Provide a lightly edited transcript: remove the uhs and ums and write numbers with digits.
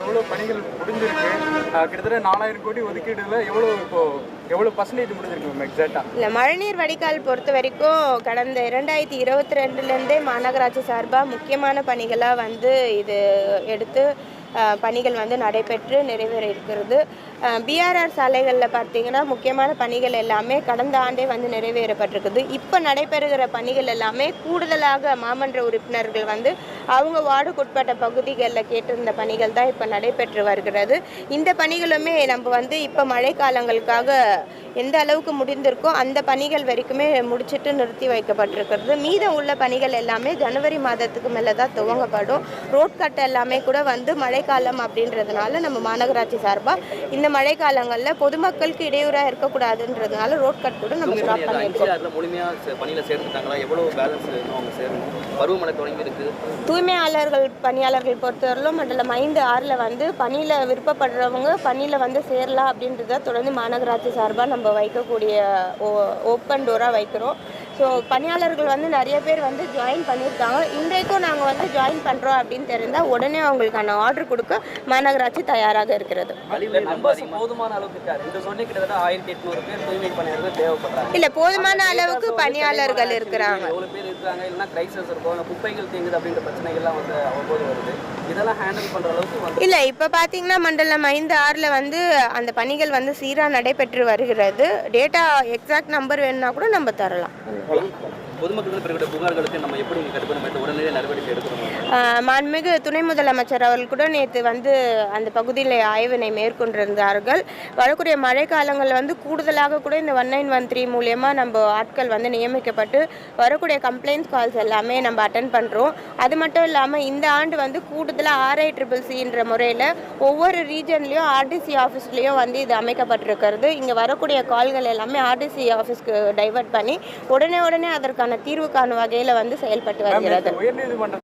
எவ்வளோ பணிகள் முடிஞ்சிருக்கு? கிட்டத்தட்ட 4000 கோடி ஒதுக்கீடுல எவ்வளோ பர்சன்டேஜ் முடிஞ்சிருக்கு மேம் எக்ஸாக்டாக? இல்லை, மழைநீர் வடிகால் பொறுத்த வரைக்கும் கடந்த 2022லேருந்தே மாநகராட்சி சார்பாக முக்கியமான பணிகளாக வந்து இது எடுத்து பணிகள் வந்து நடைபெற்று நிறைவேற இருக்கிறது. பிஆர்ஆர் சாலைகளில் பார்த்தீங்கன்னா முக்கியமான பணிகள் எல்லாமே கடந்த ஆண்டே வந்து நிறைவேறப்பட்டிருக்குது. இப்போ நடைபெறுகிற பணிகள் எல்லாமே கூடுதலாக மாமன்ற உறுப்பினர்கள் வந்து அவங்க வார்டுக்குட்பட்ட பகுதிகளில் கேட்டிருந்த பணிகள் தான் இப்போ நடைபெற்று வருகிறது. இந்த பணிகளுமே நம்ம வந்து இப்போ மழைக்காலங்களுக்காக எந்த அளவுக்கு முடிந்திருக்கோ அந்த பணிகள் வரைக்குமே முடிச்சுட்டு நிறுத்தி வைக்கப்பட்டிருக்கிறது. மீதம் உள்ள பணிகள் எல்லாமே ஜனவரி மாதத்துக்கு மேலே தான் துவங்கப்படும். ரோட் கட் எல்லாமே கூட வந்து மழைக்காலம் அப்படின்றதுனால நம்ம மாநகராட்சி சார்பாக இந்த மழைக்காலங்களில் பொதுமக்களுக்கு இடையூறாக இருக்கக்கூடாதுன்றதுனால ரோட் கட் கூட நம்ம ஸ்டாப் பண்ணியிருக்கோம். முழுமையாக பணியில் சேர்ந்துட்டாங்களா? எவ்வளோ பேலன்ஸ் அவங்க சேரணும்? பருவமழை தொடங்கி இருக்கு. தூய்மையாளர்கள் பணியாளர்கள் பொறுத்தவரையிலும் மண்டலம் 5, 6 வந்து பணியில் விருப்பப்படுறவங்க பணியில் வந்து சேரலாம் அப்படின்றத தொடர்ந்து மாநகராட்சி சார்பாக நம்ம வைக்கக்கூடிய ஓப்பன் டோராக வைக்கிறோம். ஸோ பணியாளர்கள் வந்து நிறைய பேர் வந்து ஜாயின் பண்ணியிருக்காங்க. இன்றைக்கும் நாங்கள் வந்து ஜாயின் பண்ணுறோம் அப்படின்னு தெரிந்தால் உடனே அவங்களுக்கான ஆர்டர் கொடுக்க மாநகராட்சி தயாராக இருக்கிறது. போதுமான அளவுக்கு கிட்டத்தட்ட 1800 பேர் தூய்மை பணியாளர்கள் தேவைப்படுறாங்க. இல்லை, போதுமான அளவுக்கு பணியாளர்கள் இருக்கிறாங்க. எவ்வளோ பேர் இருக்காங்க, இல்லைன்னா கிரைசஸ் இருக்கும், குப்பைகள் தேங்குது அப்படின்ற பிரச்சனைகள்லாம் வந்து அவ்வப்போது வருது. இதெல்லாம் ஹேண்டில் பண்ணுற அளவுக்கு வந்து இல்லை, இப்போ பார்த்தீங்கன்னா மண்டலம் 5, 6 வந்து அந்த பணிகள் வந்து சீராக நடைபெற்று வருகிறது. டேட்டா எக்ஸாக்ட் நம்பர் வேணும்னா கூட நம்ம தரலாம். பொதுமக்கள் பெறக்கூடிய புகார்களுக்கு நம்ம எப்படி கட்டுப்படுத்த உடனடியாக நடவடிக்கை எடுக்கணும்? மாண்புமிகு துணை முதலமைச்சர் அவர்கள் கூட நேற்று வந்து அந்த பகுதியில் ஆய்வினை மேற்கொண்டிருந்தார்கள். வரக்கூடிய மழைக்காலங்களில் வந்து கூடுதலாக கூட இந்த 1913 மூலியமாக நம்ம ஆட்கள் வந்து நியமிக்கப்பட்டு வரக்கூடிய கம்ப்ளைண்ட்ஸ் கால்ஸ் எல்லாமே நம்ம அட்டன் பண்ணுறோம். அது மட்டும் இல்லாமல் இந்த ஆண்டு வந்து கூடுதலாக RICCCன்ற முறையில் ஒவ்வொரு ரீஜன்லேயும் RDC ஆஃபீஸ்லேயும் வந்து இது அமைக்கப்பட்டிருக்கிறது. இங்கே வரக்கூடிய கால்கள் எல்லாமே RDC ஆஃபீஸ்க்கு டைவர்ட் பண்ணி உடனே அதற்கான தீர்வு காணும் வகையில் வந்து செயல்பட்டு வருகிறது.